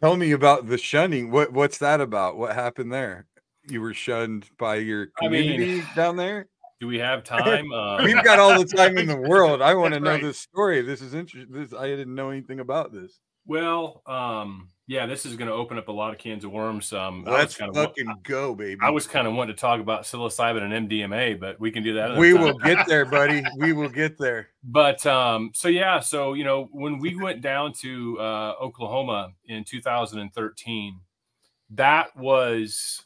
Tell me about the shunning. What's that about? What happened there? You were shunned by your I mean, community down there? do we have time? We've got all the time in the world. I want to That's know right. this story. This is interesting. I didn't know anything about this. Well, yeah, this is going to open up a lot of cans of worms. Let's fucking go, baby. I was kind of wanting to talk about psilocybin and MDMA, but we can do that. We will get there, buddy. We will get there. But so yeah, so you know, when we went down to Oklahoma in 2013, that was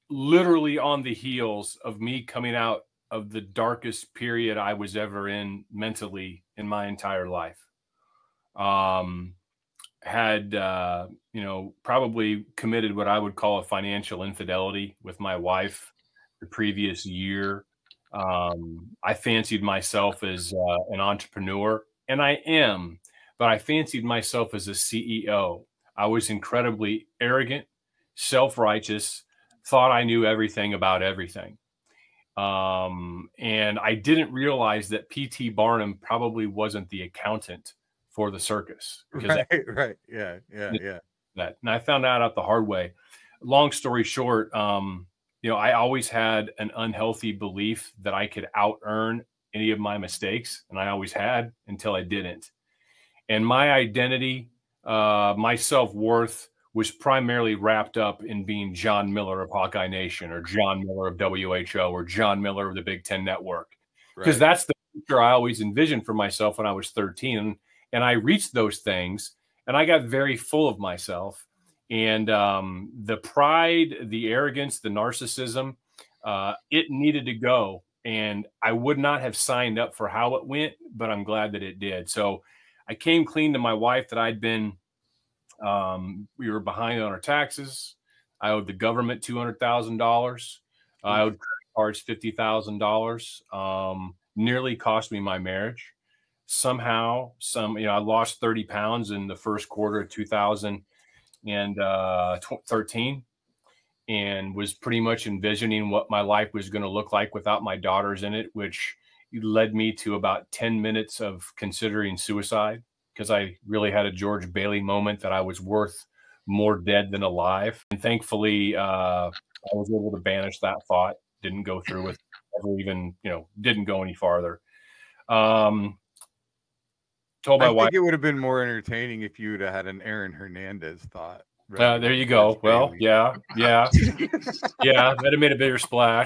literally on the heels of me coming out of the darkest period I was ever in mentally in my entire life. Had you know, probably committed what I would call a financial infidelity with my wife the previous year. I fancied myself as an entrepreneur, and I am, but I fancied myself as a CEO. I was incredibly arrogant, self-righteous, thought I knew everything about everything. And I didn't realize that P.T. Barnum probably wasn't the accountant for the circus. Right. Yeah. That. And I found out the hard way. Long story short, you know, I always had an unhealthy belief that I could out earn any of my mistakes. And I always had until I didn't. And my identity, my self-worth was primarily wrapped up in being John Miller of Hawkeye Nation, or John Miller of WHO, or John Miller of the Big Ten Network. Because that's the future I always envisioned for myself when I was 13. And I reached those things, and I got very full of myself. And the pride, the arrogance, the narcissism, it needed to go. And I would not have signed up for how it went, but I'm glad that it did. So I came clean to my wife that I'd been, we were behind on our taxes. I owed the government $200,000. I owed credit cards $50,000. Nearly cost me my marriage. Somehow, you know, I lost 30 pounds in the first quarter of 2013, and was pretty much envisioning what my life was going to look like without my daughters in it, which led me to about 10 minutes of considering suicide, because I really had a George Bailey moment that I was worth more dead than alive. And thankfully, I was able to banish that thought, didn't go through with, never even, you know, didn't go any farther. Told my wife it would have been more entertaining if you would have had an Aaron Hernandez thought. There you go. Well, yeah. That'd have made a bigger splash.